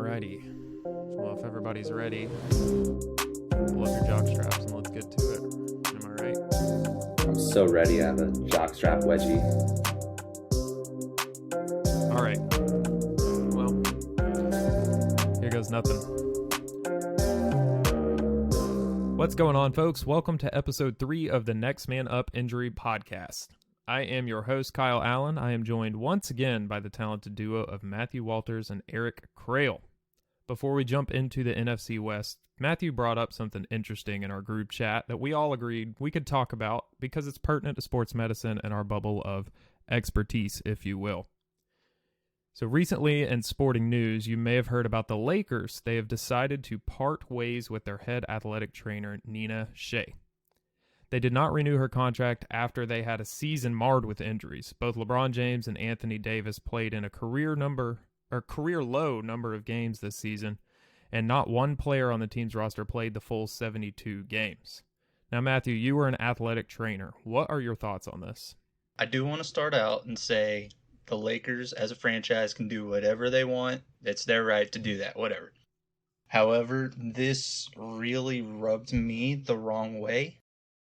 Alrighty. Well, if everybody's ready, pull up your jock straps and let's get to it. Am I right? I'm so ready. I have a jockstrap wedgie. All right. Well, here goes nothing. What's going on, folks? Welcome to episode 3 of the Next Man Up Injury Podcast. I am your host, Kyle Allen. I am joined once again by the talented duo of Matthew Walters and Eric Crail. Before we jump into the NFC West, Matthew brought up something interesting in our group chat that we all agreed we could talk about because it's pertinent to sports medicine and our bubble of expertise, if you will. So recently in sporting news, you may have heard about the Lakers. They have decided to part ways with their head athletic trainer, Nina Shea. They did not renew her contract after they had a season marred with injuries. Both LeBron James and Anthony Davis played in a career low number of games this season, and not one player on the team's roster played the full 72 games. Now, Matthew, you were an athletic trainer. What are your thoughts on this? I do want to start out and say the Lakers as a franchise can do whatever they want. It's their right to do that, whatever. However, this really rubbed me the wrong way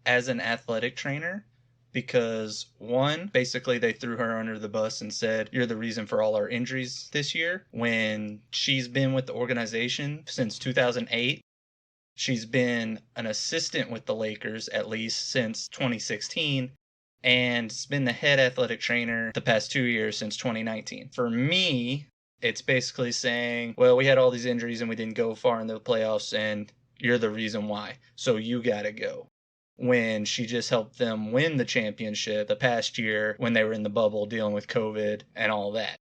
as an athletic trainer, because one, basically they threw her under the bus and said, you're the reason for all our injuries this year, when she's been with the organization since 2008. She's been an assistant with the Lakers at least since 2016, and has been the head athletic trainer the past 2 years since 2019. For me, it's basically saying, well, we had all these injuries and we didn't go far in the playoffs, and you're the reason why, so you gotta go. When she just helped them win the championship the past year when they were in the bubble dealing with COVID and all that.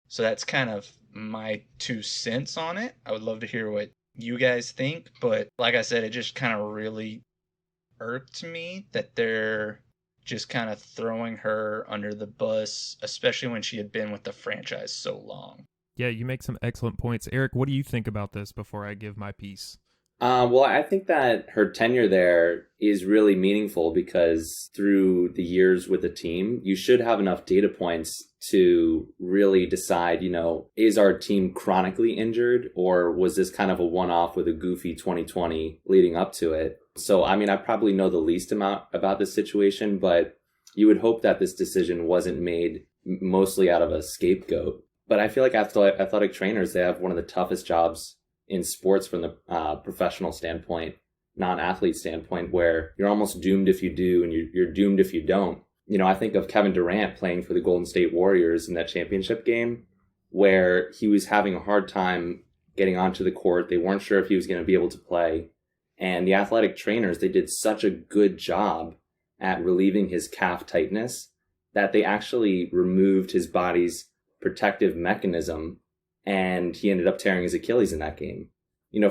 So that's kind of my 2 cents on it. I would love to hear what you guys think, but like I said, it just kind of really irked me that they're just kind of throwing her under the bus, especially when she had been with the franchise so long. Yeah, you make some excellent points. Eric, what do you think about this before I give my piece? Well, I think that her tenure there is really meaningful because through the years with the team, you should have enough data points to really decide, is our team chronically injured, or was this kind of a one-off with a goofy 2020 leading up to it? So, I probably know the least amount about this situation, but you would hope that this decision wasn't made mostly out of a scapegoat. But I feel like athletic trainers, they have one of the toughest jobs in sports from the professional standpoint, non-athlete standpoint, where you're almost doomed if you do and you're doomed if you don't. I think of Kevin Durant playing for the Golden State Warriors in that championship game where he was having a hard time getting onto the court. They weren't sure if he was going to be able to play. And the athletic trainers, they did such a good job at relieving his calf tightness that they actually removed his body's protective mechanism, and he ended up tearing his Achilles in that game.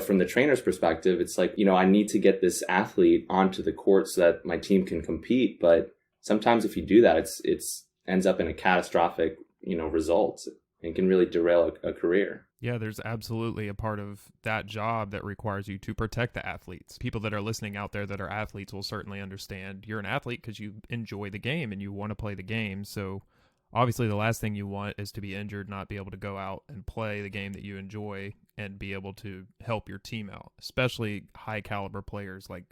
From the trainer's perspective, it's like, I need to get this athlete onto the court so that my team can compete. But sometimes if you do that, it's ends up in a catastrophic, result and can really derail a career. Yeah, there's absolutely a part of that job that requires you to protect the athletes. People that are listening out there that are athletes will certainly understand you're an athlete because you enjoy the game and you want to play the game. So obviously, the last thing you want is to be injured, not be able to go out and play the game that you enjoy and be able to help your team out, especially high-caliber players like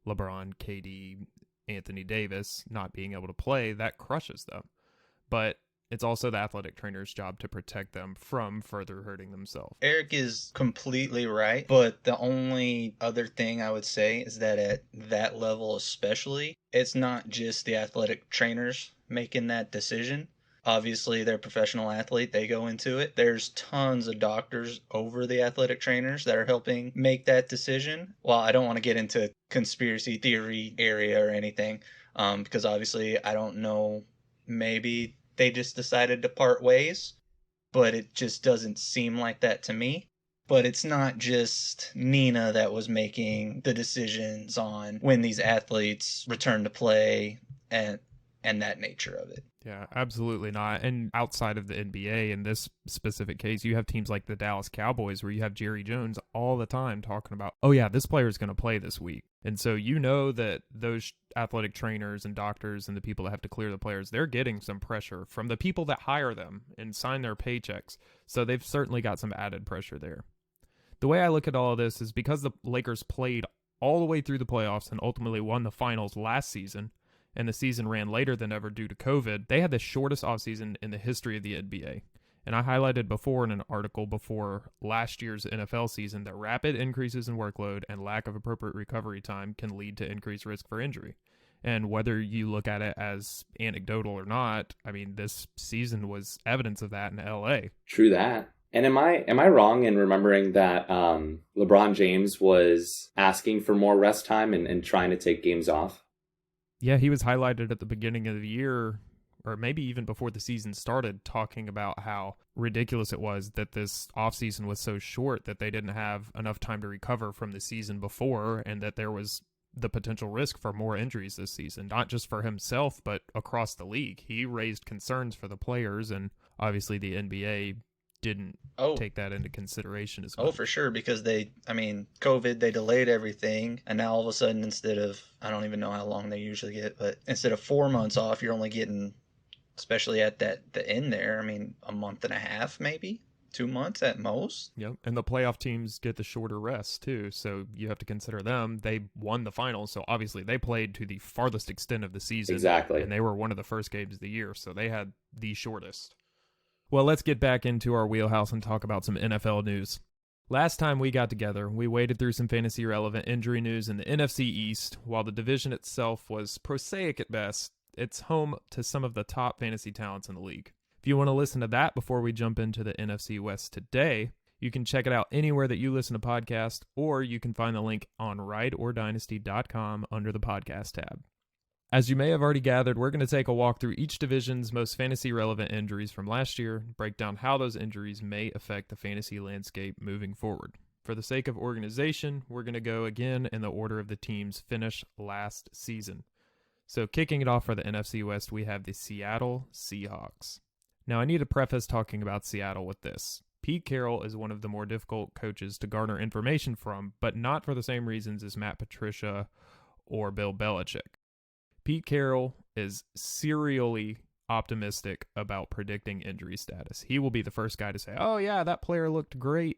LeBron, KD, Anthony Davis, not being able to play, that crushes them. But it's also the athletic trainer's job to protect them from further hurting themselves. Eric is completely right, but the only other thing I would say is that at that level especially, it's not just the athletic trainers making that decision. Obviously, they're a professional athlete. They go into it. There's tons of doctors over the athletic trainers that are helping make that decision. Well, I don't want to get into conspiracy theory area or anything, because obviously I don't know. Maybe they just decided to part ways, but it just doesn't seem like that to me. But it's not just Nina that was making the decisions on when these athletes return to play and and that nature of it. Yeah, absolutely not. And outside of the NBA, in this specific case, you have teams like the Dallas Cowboys where you have Jerry Jones all the time talking about, oh yeah, this player is going to play this week. And so you know that those athletic trainers and doctors and the people that have to clear the players, they're getting some pressure from the people that hire them and sign their paychecks. So they've certainly got some added pressure there. The way I look at all of this is because the Lakers played all the way through the playoffs and ultimately won the finals last season, and the season ran later than ever due to COVID, they had the shortest offseason in the history of the NBA. And I highlighted before in an article before last year's NFL season that rapid increases in workload and lack of appropriate recovery time can lead to increased risk for injury. And whether you look at it as anecdotal or not, I mean, this season was evidence of that in LA. True that. And am I wrong in remembering that LeBron James was asking for more rest time and trying to take games off? Yeah, he was highlighted at the beginning of the year, or maybe even before the season started, talking about how ridiculous it was that this offseason was so short that they didn't have enough time to recover from the season before, and that there was the potential risk for more injuries this season, not just for himself, but across the league. He raised concerns for the players, and obviously the NBA didn't take that into consideration as well. Oh, for sure, because COVID, they delayed everything, and now all of a sudden, instead of, I don't even know how long they usually get, but instead of 4 months off, you're only getting, especially at the end there, a month and a half, maybe 2 months at most. Yep, and the playoff teams get the shorter rest too, so you have to consider them. They won the finals, so obviously they played to the farthest extent of the season. Exactly. And they were one of the first games of the year, so they had the shortest. Well, let's get back into our wheelhouse and talk about some NFL news. Last time we got together, we waded through some fantasy-relevant injury news in the NFC East. While the division itself was prosaic at best, it's home to some of the top fantasy talents in the league. If you want to listen to that before we jump into the NFC West today, you can check it out anywhere that you listen to podcasts, or you can find the link on rideordynasty.com under the podcast tab. As you may have already gathered, we're going to take a walk through each division's most fantasy-relevant injuries from last year, break down how those injuries may affect the fantasy landscape moving forward. For the sake of organization, we're going to go again in the order of the teams finished last season. So kicking it off for the NFC West, we have the Seattle Seahawks. Now, I need to preface talking about Seattle with this. Pete Carroll is one of the more difficult coaches to garner information from, but not for the same reasons as Matt Patricia or Bill Belichick. Pete Carroll is serially optimistic about predicting injury status. He will be the first guy to say, oh yeah, that player looked great.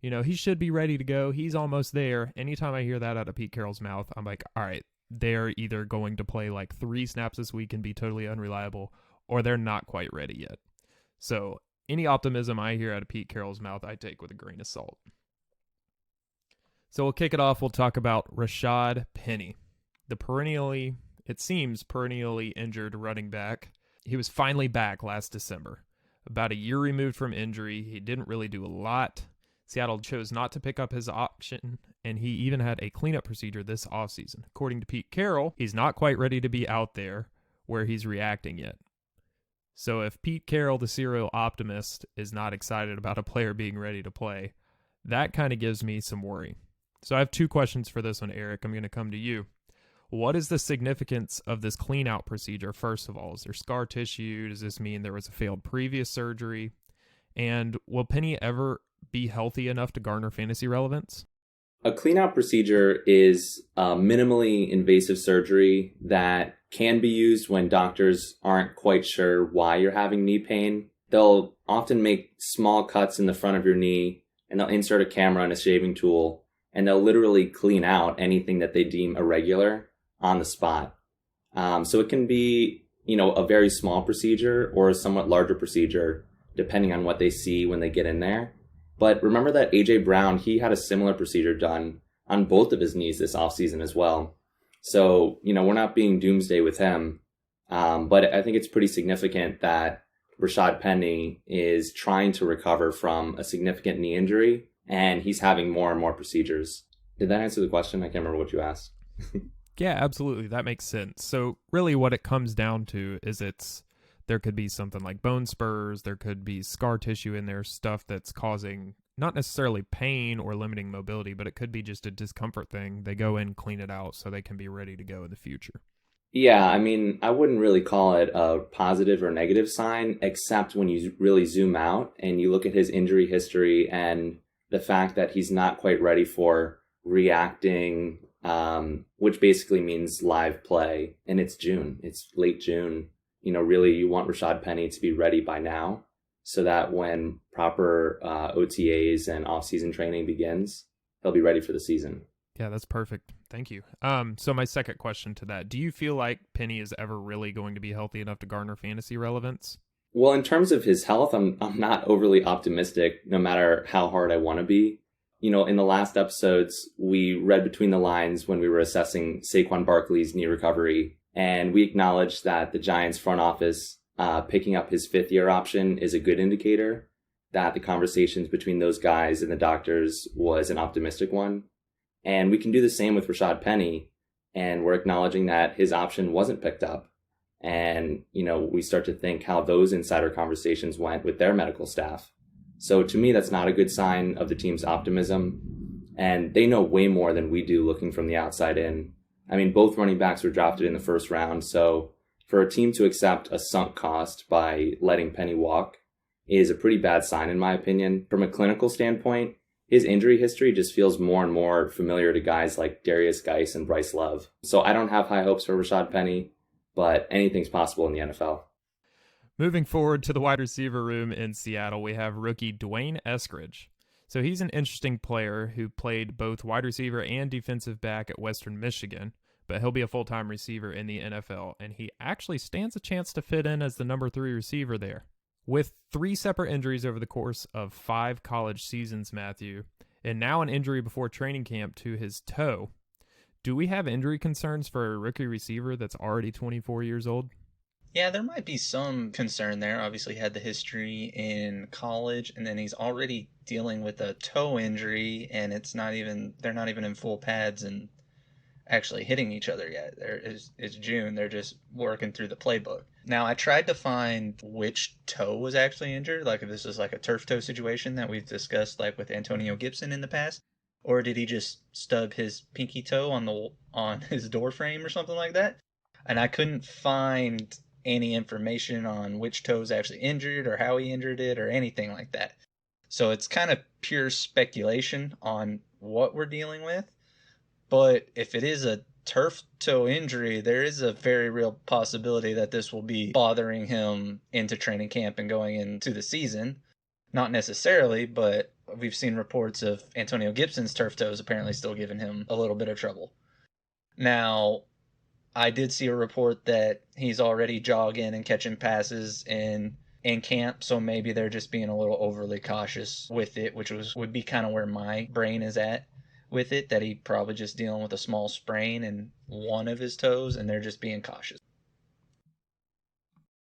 You know, he should be ready to go. He's almost there. Anytime I hear that out of Pete Carroll's mouth, I'm like, all right, they're either going to play like 3 snaps this week and be totally unreliable, or they're not quite ready yet. So any optimism I hear out of Pete Carroll's mouth, I take with a grain of salt. So we'll kick it off. We'll talk about Rashad Penny, the perennially injured running back. He was finally back last December. About a year removed from injury, he didn't really do a lot. Seattle chose not to pick up his option, and he even had a cleanup procedure this offseason. According to Pete Carroll, he's not quite ready to be out there where he's reacting yet. So if Pete Carroll, the serial optimist, is not excited about a player being ready to play, that kind of gives me some worry. So I have 2 questions for this one, Eric. I'm going to come to you. What is the significance of this clean-out procedure, first of all? Is there scar tissue? Does this mean there was a failed previous surgery? And will Penny ever be healthy enough to garner fantasy relevance? A clean-out procedure is a minimally invasive surgery that can be used when doctors aren't quite sure why you're having knee pain. They'll often make small cuts in the front of your knee, and they'll insert a camera and a shaving tool, and they'll literally clean out anything that they deem irregular on the spot. So it can be, a very small procedure or a somewhat larger procedure, depending on what they see when they get in there. But remember that A.J. Brown, he had a similar procedure done on both of his knees this offseason as well. So, we're not being doomsday with him. But I think it's pretty significant that Rashad Penny is trying to recover from a significant knee injury, and he's having more and more procedures. Did that answer the question? I can't remember what you asked. Yeah, absolutely. That makes sense. So really what it comes down to is there could be something like bone spurs, there could be scar tissue in there, stuff that's causing not necessarily pain or limiting mobility, but it could be just a discomfort thing. They go in, clean it out so they can be ready to go in the future. Yeah, I mean, I wouldn't really call it a positive or negative sign, except when you really zoom out and you look at his injury history and the fact that he's not quite ready for reacting, which basically means live play. And it's June, it's late June. Really, you want Rashad Penny to be ready by now so that when proper OTAs and off-season training begins, he'll be ready for the season. Yeah, that's perfect. Thank you. So my second question to that, do you feel like Penny is ever really going to be healthy enough to garner fantasy relevance? Well, in terms of his health, I'm not overly optimistic, no matter how hard I want to be. In the last episodes, we read between the lines when we were assessing Saquon Barkley's knee recovery, and we acknowledged that the Giants front office picking up his fifth-year option is a good indicator that the conversations between those guys and the doctors was an optimistic one. And we can do the same with Rashad Penny, and we're acknowledging that his option wasn't picked up. And, we start to think how those insider conversations went with their medical staff. So to me, that's not a good sign of the team's optimism. And they know way more than we do looking from the outside in. I mean, both running backs were drafted in the first round. So for a team to accept a sunk cost by letting Penny walk is a pretty bad sign, in my opinion. From a clinical standpoint, his injury history just feels more and more familiar to guys like Darius Geis and Bryce Love. So I don't have high hopes for Rashad Penny, but anything's possible in the NFL. Moving forward to the wide receiver room in Seattle, we have rookie Dwayne Eskridge. So he's an interesting player who played both wide receiver and defensive back at Western Michigan, but he'll be a full-time receiver in the NFL, and he actually stands a chance to fit in as the number 3 receiver there. With 3 separate injuries over the course of 5 college seasons, Matthew, and now an injury before training camp to his toe, do we have injury concerns for a rookie receiver that's already 24 years old? Yeah, there might be some concern there. Obviously, he had the history in college, and then he's already dealing with a toe injury, and they're not even in full pads and actually hitting each other yet. It's June. They're just working through the playbook. Now, I tried to find which toe was actually injured, like if this is like a turf toe situation that we've discussed like with Antonio Gibson in the past, or did he just stub his pinky toe on his door frame or something like that? And I couldn't find any information on which toe was actually injured or how he injured it or anything like that. So it's kind of pure speculation on what we're dealing with. But if it is a turf toe injury, there is a very real possibility that this will be bothering him into training camp and going into the season. Not necessarily, but we've seen reports of Antonio Gibson's turf toes apparently still giving him a little bit of trouble. Now, I did see a report that he's already jogging and catching passes in camp, so maybe they're just being a little overly cautious with it, which would be kind of where my brain is at with it, that he probably just dealing with a small sprain in one of his toes, and they're just being cautious.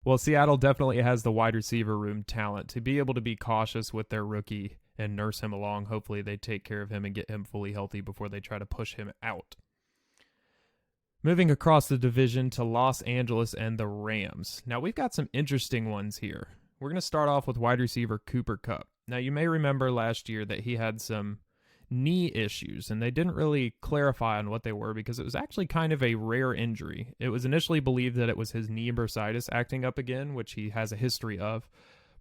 Well, Seattle definitely has the wide receiver room talent to be able to be cautious with their rookie and nurse him along. Hopefully they take care of him and get him fully healthy before they try to push him out. Moving across the division to Los Angeles and the Rams. Now, we've got some interesting ones here. We're going to start off with wide receiver Cooper Kupp. Now, you may remember last year that he had some knee issues, and they didn't really clarify on what they were because it was actually kind of a rare injury. It was initially believed that it was his knee bursitis acting up again, which he has a history of.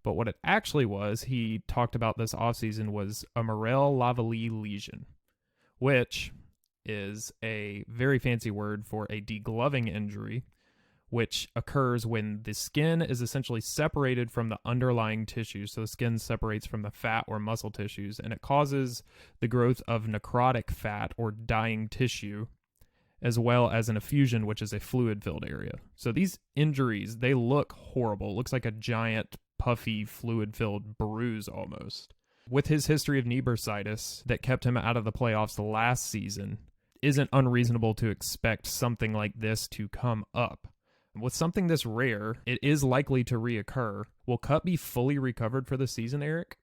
But what it actually was, he talked about this offseason, was a Morel-Lavallée lesion, which is a very fancy word for a degloving injury, which occurs when the skin is essentially separated from the underlying tissue. So the skin separates from the fat or muscle tissues, and it causes the growth of necrotic fat or dying tissue, as well as an effusion, which is a fluid-filled area. So these injuries, they look horrible. It looks like a giant, puffy, fluid-filled bruise almost. With his history of knee bursitis that kept him out of the playoffs last season, it isn't unreasonable to expect something like this to come up. With something this rare, it is likely to reoccur. Will Kupp be fully recovered for the season, Eric?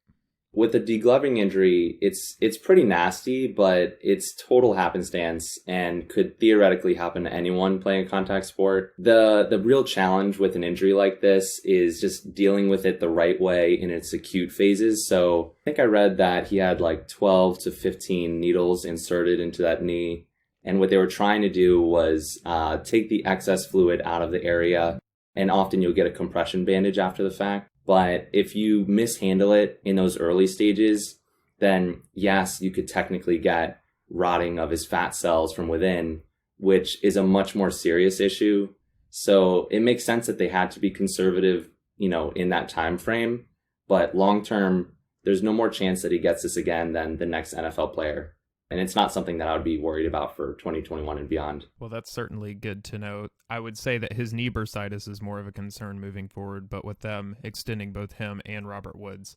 With a degloving injury, it's pretty nasty, but it's total happenstance and could theoretically happen to anyone playing a contact sport. The real challenge with an injury like this is just dealing with it the right way in its acute phases. So I think I read that he had like 12 to 15 needles inserted into that knee. And what they were trying to do was take the excess fluid out of the area, and often you'll get a compression bandage after the fact. But if you mishandle it in those early stages, then yes, you could technically get rotting of his fat cells from within, which is a much more serious issue. So it makes sense that they had to be conservative, in that time frame. But long term, there's no more chance that he gets this again than the next NFL player. And it's not something that I would be worried about for 2021 and beyond. Well, that's certainly good to know. I would say that his knee bursitis is more of a concern moving forward, but with them extending both him and Robert Woods,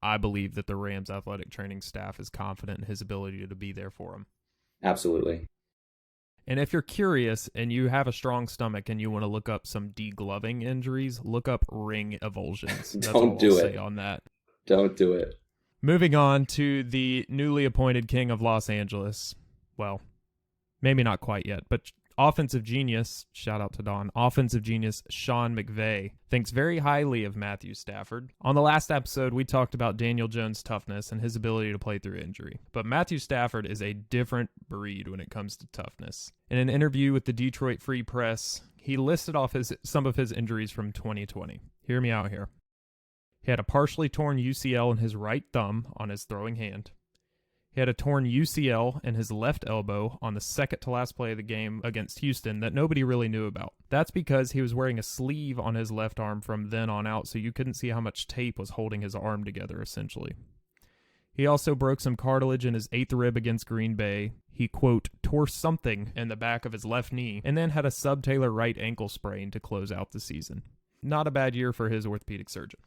I believe that the Rams athletic training staff is confident in his ability to be there for him. Absolutely. And if you're curious and you have a strong stomach and you want to look up some degloving injuries, look up ring avulsions. That's Don't do I'll it. say on that. Don't do it. Moving on to the newly appointed king of Los Angeles. Well, maybe not quite yet, but offensive genius, shout out to Don, offensive genius Sean McVay thinks very highly of Matthew Stafford. On the last episode, we talked about Daniel Jones' toughness and his ability to play through injury. But Matthew Stafford is a different breed when it comes to toughness. In an interview with the Detroit Free Press, he listed off some of his injuries from 2020. Hear me out here. He had a partially torn UCL in his right thumb on his throwing hand. He had a torn UCL in his left elbow on the second to last play of the game against Houston that nobody really knew about. That's because he was wearing a sleeve on his left arm from then on out, so you couldn't see how much tape was holding his arm together, essentially. He also broke some cartilage in his 8th rib against Green Bay. He, quote, tore something in the back of his left knee, and then had a subtalar right ankle sprain to close out the season. Not a bad year for his orthopedic surgeon.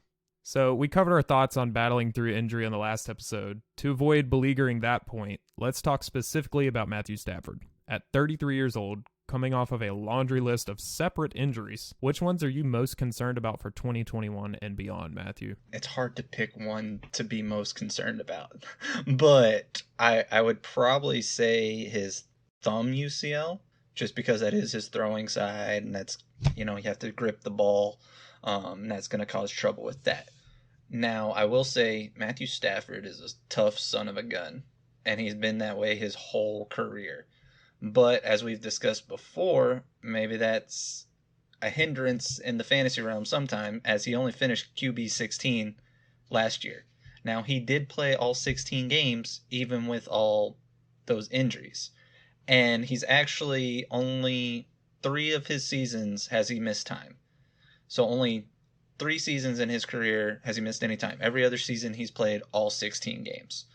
So we covered our thoughts on battling through injury on the last episode. To avoid beleaguering that point, let's talk specifically about Matthew Stafford. At 33 years old, coming off of a laundry list of separate injuries, which ones are you most concerned about for 2021 and beyond, Matthew? It's hard to pick one to be most concerned about, but I would probably say his thumb UCL, just because that is his throwing side, and that's, you have to grip the ball, and that's going to cause trouble with that. Now, I will say Matthew Stafford is a tough son of a gun, and he's been that way his whole career. But as we've discussed before, maybe that's a hindrance in the fantasy realm sometime, as he only finished QB 16 last year. Now, he did play all 16 games, even with all those injuries. And he's actually only 3 of his seasons has he missed time. So only 3 seasons in his career has he missed any time. Every other season he's played all 16 games.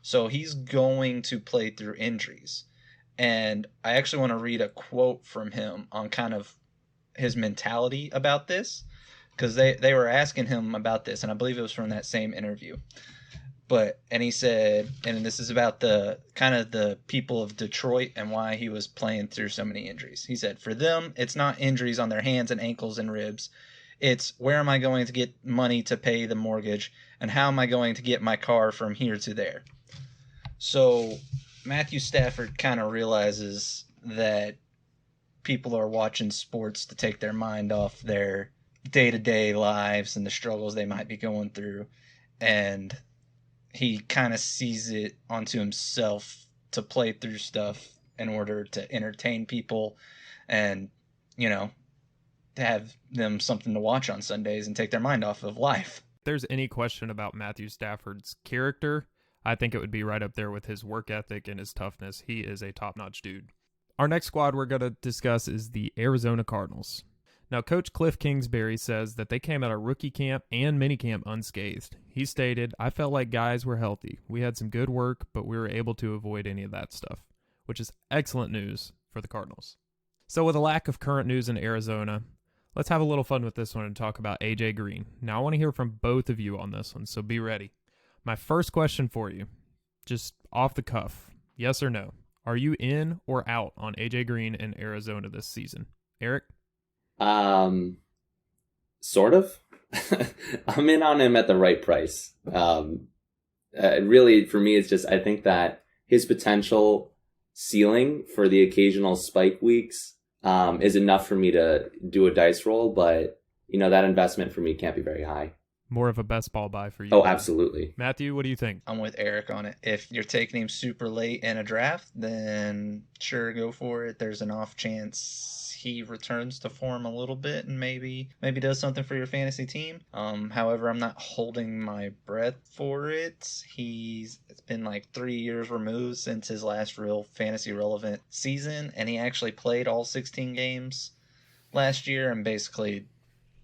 So he's going to play through injuries. And I actually want to read a quote from him on kind of his mentality about this, because they were asking him about this, and I believe it was from that same interview. And he said, and this is about the kind of the people of Detroit and why he was playing through so many injuries. He said, for them, it's not injuries on their hands and ankles and ribs. It's where am I going to get money to pay the mortgage, and how am I going to get my car from here to there? So Matthew Stafford kind of realizes that people are watching sports to take their mind off their day-to-day lives and the struggles they might be going through, and he kind of sees it onto himself to play through stuff in order to entertain people and, to have them something to watch on Sundays and take their mind off of life. If there's any question about Matthew Stafford's character, I think it would be right up there with his work ethic and his toughness. He is a top-notch dude. Our next squad we're going to discuss is the Arizona Cardinals. Now, Coach Cliff Kingsbury says that they came out of rookie camp and minicamp unscathed. He stated, I felt like guys were healthy. We had some good work, but we were able to avoid any of that stuff, which is excellent news for the Cardinals. So with a lack of current news in Arizona, let's have a little fun with this one and talk about AJ Green. Now, I want to hear from both of you on this one, so be ready. My first question for you, just off the cuff, yes or no, are you in or out on AJ Green in Arizona this season? Eric? Sort of. I'm in on him at the right price. Really, for me, it's just, I think that his potential ceiling for the occasional spike weeks is enough for me to do a dice roll, but, that investment for me can't be very high. More of a best ball buy for you. Oh, absolutely. Matthew, what do you think? I'm with Eric on it. If you're taking him super late in a draft, then sure, go for it. There's an off chance he returns to form a little bit and maybe does something for your fantasy team. However, I'm not holding my breath for it. It's been like 3 years removed since his last real fantasy relevant season, and he actually played all 16 games last year and basically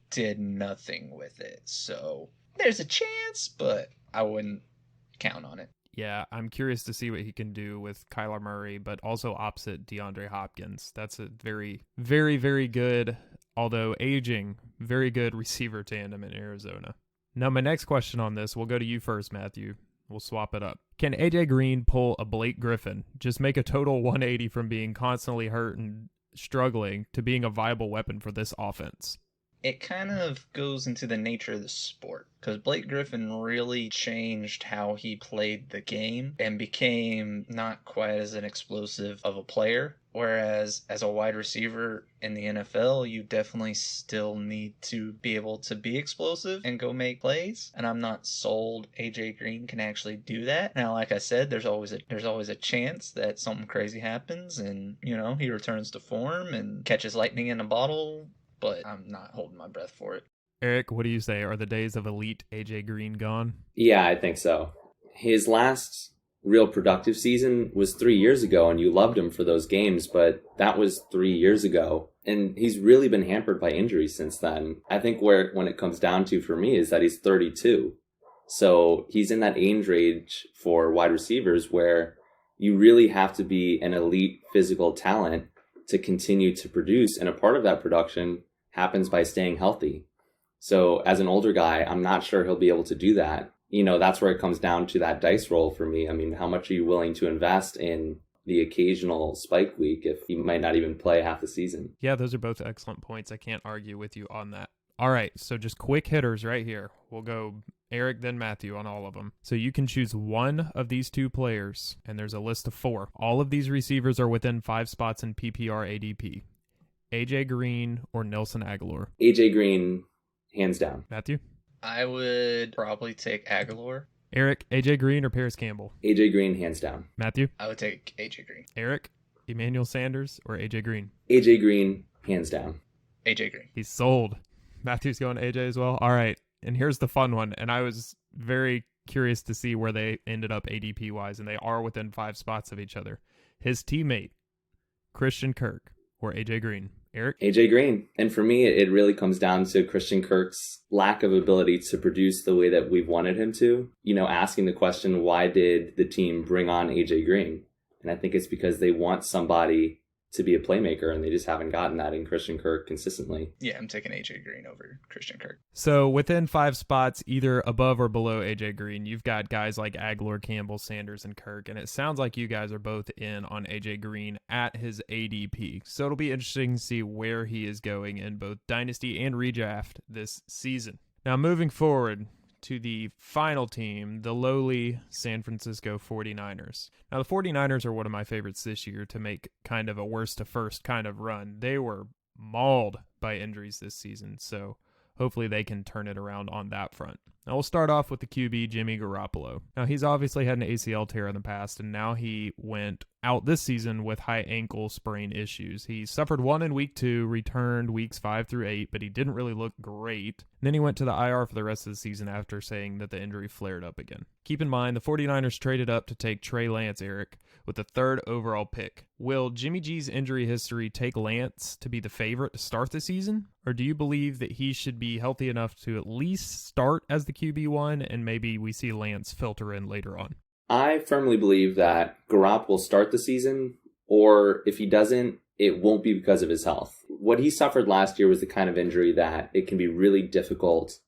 did nothing with it. So there's a chance, but I wouldn't count on it. Yeah, I'm curious to see what he can do with Kyler Murray, but also opposite DeAndre Hopkins. That's a very, very, very good, although aging, very good receiver tandem in Arizona. Now, my next question on this, we'll go to you first, Matthew. We'll swap it up. Can AJ Green pull a Blake Griffin? Just make a total 180 from being constantly hurt and struggling to being a viable weapon for this offense? It kind of goes into the nature of the sport, because Blake Griffin really changed how he played the game and became not quite as an explosive of a player. Whereas as a wide receiver in the NFL, you definitely still need to be able to be explosive and go make plays. And I'm not sold AJ Green can actually do that. Now, like I said, there's always a chance that something crazy happens and, he returns to form and catches lightning in a bottle. But I'm not holding my breath for it. Eric, what do you say? Are the days of elite AJ Green gone? Yeah, I think so. His last real productive season was 3 years ago, and you loved him for those games, but that was 3 years ago. And he's really been hampered by injuries since then. I think when it comes down to for me is that he's 32. So he's in that age range for wide receivers where you really have to be an elite physical talent to continue to produce. And a part of that production happens by staying healthy. So as an older guy, I'm not sure he'll be able to do that. That's where it comes down to that dice roll for me. I mean, how much are you willing to invest in the occasional spike week if he might not even play half the season? Yeah, those are both excellent points. I can't argue with you on that. All right, so just quick hitters right here. We'll go Eric, then Matthew on all of them. So you can choose one of these two players, and there's a list of 4. All of these receivers are within 5 spots in PPR ADP. AJ Green or Nelson Aguilar? AJ Green, hands down. Matthew? I would probably take Aguilar. Eric, AJ Green or Paris Campbell? AJ Green, hands down. Matthew? I would take AJ Green. Eric, Emmanuel Sanders or AJ Green? AJ Green, hands down. AJ Green. He's sold. Matthew's going AJ as well. All right, and here's the fun one, and I was very curious to see where they ended up ADP-wise, and they are within 5 spots of each other. His teammate, Christian Kirk or AJ Green? Eric? AJ Green. And for me, it really comes down to Christian Kirk's lack of ability to produce the way that we've wanted him to. Asking the question, why did the team bring on AJ Green? And I think it's because they want somebody to be a playmaker, and they just haven't gotten that in Christian Kirk consistently. Yeah, I'm taking AJ Green over Christian Kirk. So within 5 spots, either above or below AJ Green, you've got guys like Aguilar, Campbell, Sanders, and Kirk, and it sounds like you guys are both in on AJ Green at his ADP. So it'll be interesting to see where he is going in both Dynasty and Redraft this season. Now moving forward to the final team, the lowly San Francisco 49ers. Now, the 49ers are one of my favorites this year to make kind of a worst to first kind of run. They were mauled by injuries this season, so hopefully they can turn it around on that front. Now, we'll start off with the QB, Jimmy Garoppolo. Now, he's obviously had an ACL tear in the past, and now he went out this season with high ankle sprain issues. He suffered one in week 2, returned weeks 5 through 8, but he didn't really look great. And then he went to the IR for the rest of the season after saying that the injury flared up again. Keep in mind, the 49ers traded up to take Trey Lance, Eric, with the 3rd overall pick. Will Jimmy G's injury history take Lance to be the favorite to start the season? Or do you believe that he should be healthy enough to at least start as the QB1 and maybe we see Lance filter in later on? I firmly believe that Garoppolo will start the season, or if he doesn't, it won't be because of his health. What he suffered last year was the kind of injury that it can be really difficult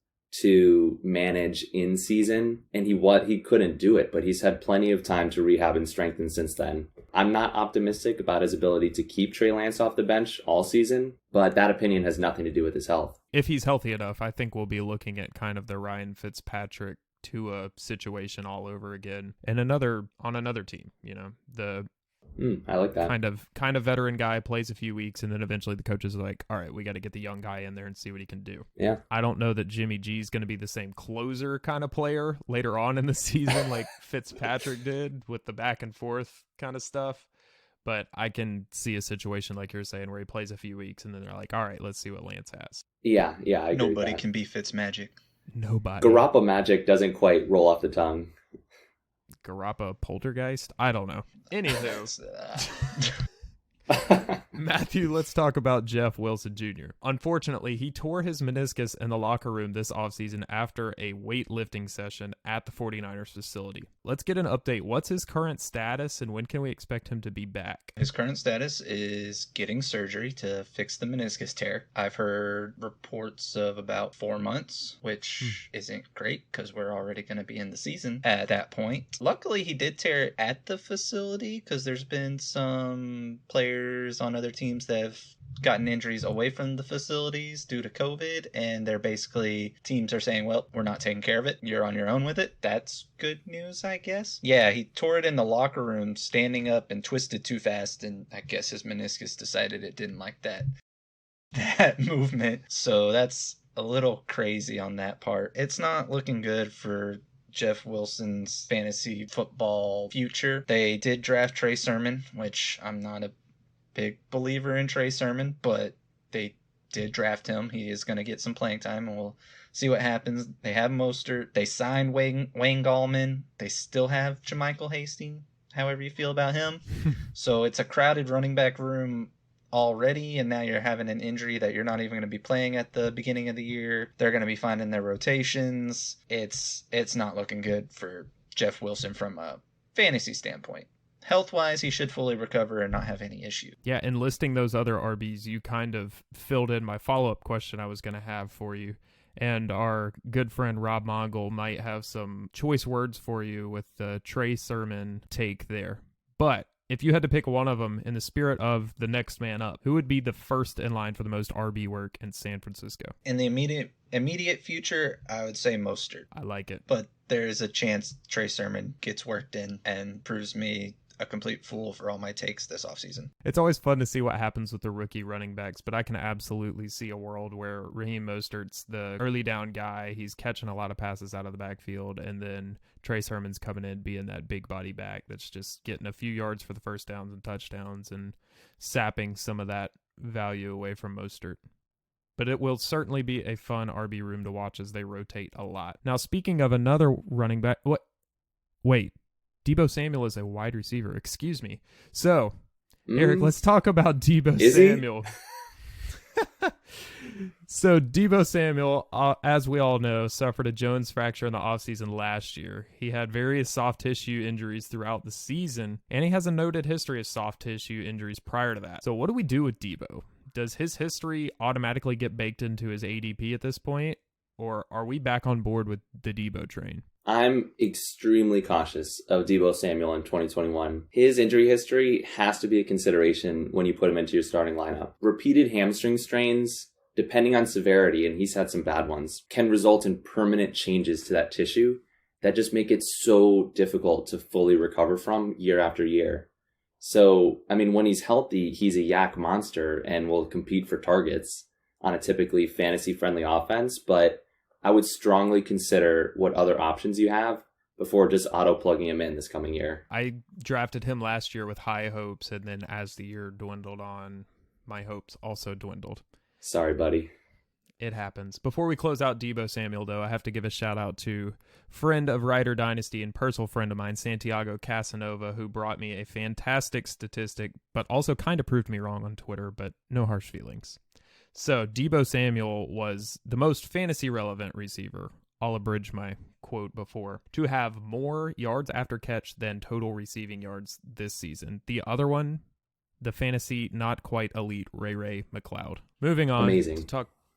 to manage in season, and he couldn't do it, but he's had plenty of time to rehab and strengthen since then. I'm not optimistic about his ability to keep Trey Lance off the bench all season, but that opinion has nothing to do with his health. If he's healthy enough, I think we'll be looking at kind of the Ryan Fitzpatrick to a situation all over again, and on another team. The I like that. Kind of veteran guy, plays a few weeks, and then eventually the coaches are like, all right, we got to get the young guy in there and see what he can do. Yeah. I don't know that Jimmy G is going to be the same closer kind of player later on in the season like Fitzpatrick did with the back and forth kind of stuff. But I can see a situation like you're saying where he plays a few weeks and then they're like, all right, let's see what Lance has. Yeah, I agree. Nobody can be Fitzmagic. Nobody. Garoppolo magic doesn't quite roll off the tongue. Garoppolo poltergeist? I don't know. Anywho. Matthew, let's talk about Jeff Wilson Jr. Unfortunately, he tore his meniscus in the locker room this offseason after a weightlifting session at the 49ers facility. Let's get an update. What's his current status and when can we expect him to be back? His current status is getting surgery to fix the meniscus tear. I've heard reports of about 4 months, which isn't great because we're already going to be in the season at that point. Luckily, he did tear it at the facility because there's been some players on other teams that have gotten injuries away from the facilities due to COVID, and they're basically, teams are saying, well, we're not taking care of it. You're on your own with it. That's good news, I guess. Yeah, he tore it in the locker room standing up and twisted too fast, and I guess his meniscus decided it didn't like that movement. So that's a little crazy on that part. It's not looking good for Jeff Wilson's fantasy football future. They did draft Trey Sermon, which I'm not a big believer in Trey Sermon, but they did draft him. He is going to get some playing time, and we'll see what happens. They have Mostert. They signed Wayne Gallman. They still have Jermichael Hasty, however you feel about him. So it's a crowded running back room already, and now you're having an injury that you're not even going to be playing at the beginning of the year. They're going to be finding their rotations. It's not looking good for Jeff Wilson from a fantasy standpoint. Health-wise, he should fully recover and not have any issue. Yeah, and listing those other RBs, you kind of filled in my follow-up question I was going to have for you. And our good friend Rob Mongol might have some choice words for you with the Trey Sermon take there. But if you had to pick one of them in the spirit of the next man up, who would be the first in line for the most RB work in San Francisco? In the immediate future, I would say Mostert. I like it. But there is a chance Trey Sermon gets worked in and proves me a complete fool for all my takes this offseason. It's always fun to see what happens with the rookie running backs, but I can absolutely see a world where Raheem Mostert's the early down guy. He's catching a lot of passes out of the backfield, and then Trey Sermon's coming in being that big body back that's just getting a few yards for the first downs and touchdowns and sapping some of that value away from Mostert. But it will certainly be a fun RB room to watch as they rotate a lot. Now, speaking of another running back, wait. Deebo Samuel is a wide receiver. Excuse me. So, Eric, let's talk about Deebo Samuel. So, Deebo Samuel, as we all know, suffered a Jones fracture in the offseason last year. He had various soft tissue injuries throughout the season, and he has a noted history of soft tissue injuries prior to that. So, what do we do with Deebo? Does his history automatically get baked into his ADP at this point, or are we back on board with the Deebo train? I'm extremely cautious of Deebo Samuel in 2021. His injury history has to be a consideration when you put him into your starting lineup. Repeated hamstring strains, depending on severity, and he's had some bad ones, can result in permanent changes to that tissue that just make it so difficult to fully recover from year after year. So, I mean, when he's healthy, he's a yak monster and will compete for targets on a typically fantasy-friendly offense, but I would strongly consider what other options you have before just auto-plugging him in this coming year. I drafted him last year with high hopes, and then as the year dwindled on, my hopes also dwindled. Sorry, buddy. It happens. Before we close out Deebo Samuel, though, I have to give a shout-out to friend of Rider Dynasty and personal friend of mine, Santiago Casanova, who brought me a fantastic statistic, but also kind of proved me wrong on Twitter, but no harsh feelings. So, Deebo Samuel was the most fantasy relevant receiver. I'll abridge my quote before. To have more yards after catch than total receiving yards this season. The other one, the fantasy not quite elite Ray McLeod. Moving on. Amazing.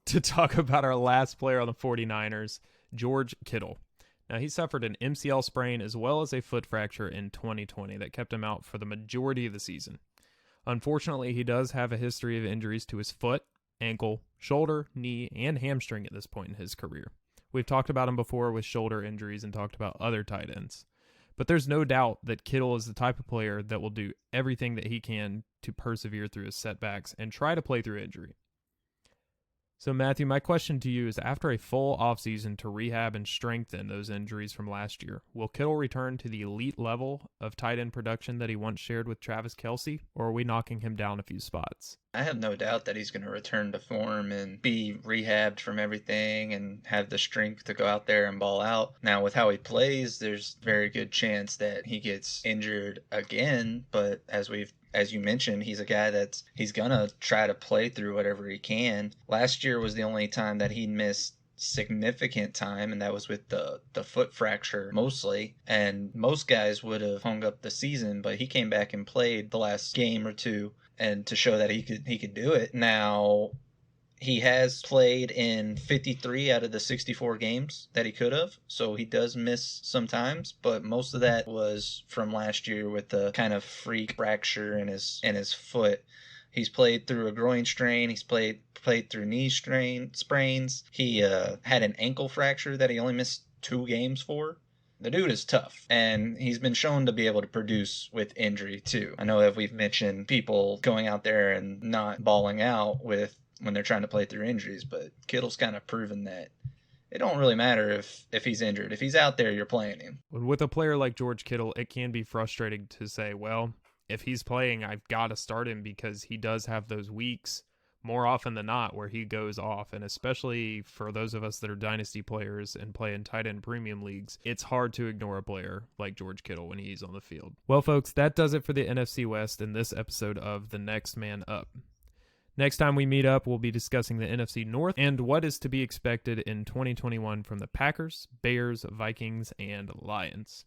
To talk about our last player on the 49ers, George Kittle. Now, he suffered an MCL sprain as well as a foot fracture in 2020 that kept him out for the majority of the season. Unfortunately, he does have a history of injuries to his foot, ankle, shoulder, knee, and hamstring at this point in his career. We've talked about him before with shoulder injuries and talked about other tight ends. But there's no doubt that Kittle is the type of player that will do everything that he can to persevere through his setbacks and try to play through injury. So Matthew, my question to you is, after a full offseason to rehab and strengthen those injuries from last year, will Kittle return to the elite level of tight end production that he once shared with Travis Kelce, or are we knocking him down a few spots? I have no doubt that he's going to return to form and be rehabbed from everything and have the strength to go out there and ball out. Now, with how he plays, there's a very good chance that he gets injured again, but as you mentioned, he's a guy he's going to try to play through whatever he can. Last year was the only time that he missed significant time, and that was with the foot fracture mostly. And most guys would have hung up the season, but he came back and played the last game or two, and to show that he could do it. Now, he has played in 53 out of the 64 games that he could have, so he does miss sometimes, but most of that was from last year with the kind of freak fracture in his foot. He's played through a groin strain. He's played through knee sprains. He had an ankle fracture that he only missed 2 games for. The dude is tough, and he's been shown to be able to produce with injury too. I know that we've mentioned people going out there and not balling out when they're trying to play through injuries, but Kittle's kind of proven that it don't really matter if he's injured. If he's out there, you're playing him. With a player like George Kittle, it can be frustrating to say, well, if he's playing, I've got to start him, because he does have those weeks more often than not where he goes off. And especially for those of us that are dynasty players and play in tight end premium leagues, it's hard to ignore a player like George Kittle when he's on the field. Well, folks, that does it for the NFC West in this episode of The Next Man Up. Next time we meet up, we'll be discussing the NFC North and what is to be expected in 2021 from the Packers, Bears, Vikings, and Lions.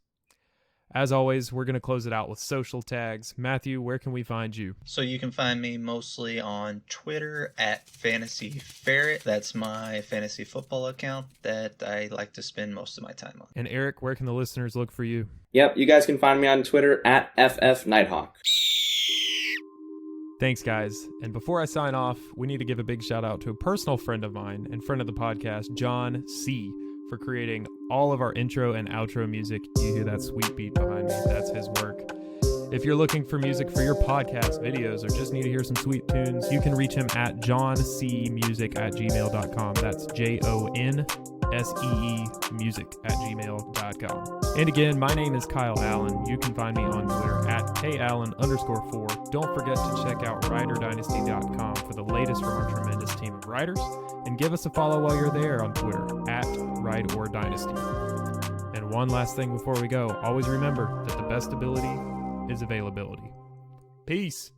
As always, we're going to close it out with social tags. Matthew, where can we find you? So you can find me mostly on Twitter at FantasyFerret. That's my fantasy football account that I like to spend most of my time on. And Eric, where can the listeners look for you? Yep, you guys can find me on Twitter at FFNighthawk. Thanks, guys. And before I sign off, we need to give a big shout out to a personal friend of mine and friend of the podcast, John C., for creating all of our intro and outro music. You hear that sweet beat behind me? That's his work. If you're looking for music for your podcast, videos, or just need to hear some sweet tunes, you can reach him at jonseemusic@gmail.com. That's JONSEE music@gmail.com. And again, my name is Kyle Allen. You can find me on Twitter at KAllen_4. Don't forget to check out RiderDynasty.com for the latest from our tremendous team of writers. And give us a follow while you're there on Twitter at RideOrDynasty. And one last thing before we go, always remember that the best ability is availability. Peace.